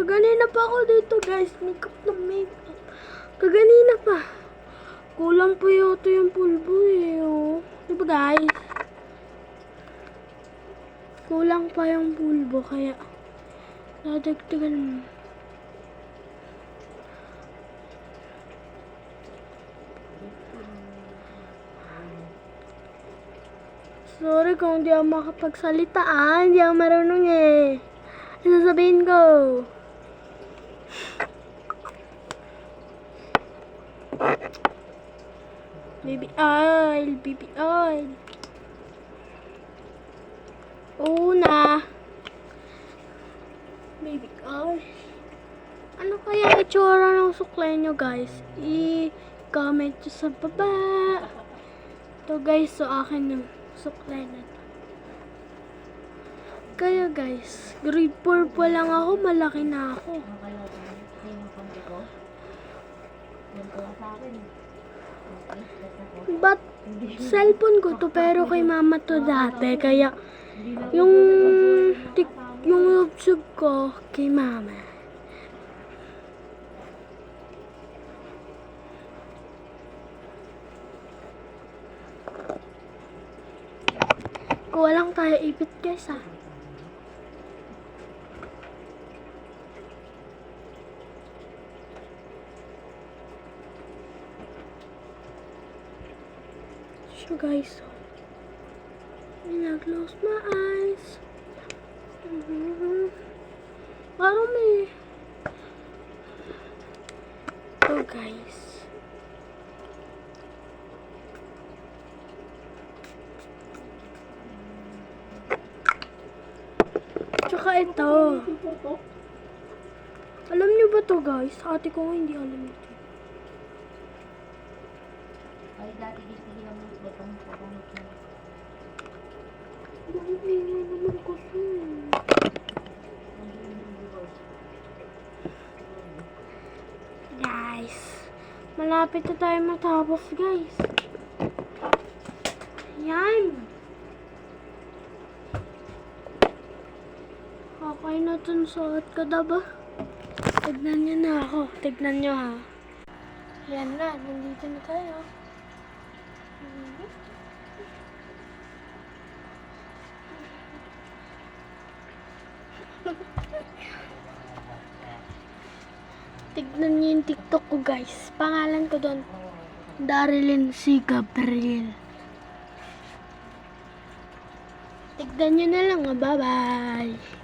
Kaganina pa ako dito guys. Makeup na makeup. Kaganina pa. Kulang po yata yung pulbo eh. Oh. Diba guys? Kulang pa yung pulbo kaya dadagdagan mo. Sorry kung hindi ako makapagsalita hindi ako marunong eh. Sasabihin ko. Baby oil, baby oil. Una. Baby oil. Ano kaya itsura ng suklay nyo guys? I-comment nyo sa baba. Ito guys, so akin yung suklay na to. Kaya guys, grade 4 pa lang ako, malaki na ako. But, cellphone ko to pero kay mama to dati. Kaya, yung YouTube ko kay mama. Kuha lang tayo ipit guys So guys, close my eyes. Parang may so guys, tsaka ito, alam niyo ba to guys? Ate ko nga hindi alam ito. Ay, dati gusto nila mo itong pagkamit mo. Hindi naman kasi. Guys, malapit na tayo matapos guys. Yan. Okay na itong suot ko ba? Tignan nyo na ako. Tignan nyo ha. Yan na. Nandito na tayo. Tignan niyo yung TikTok ko guys. Pangalan ko doon, Darilyn C. Gabriel. Tignan niyo na lang. Bye bye.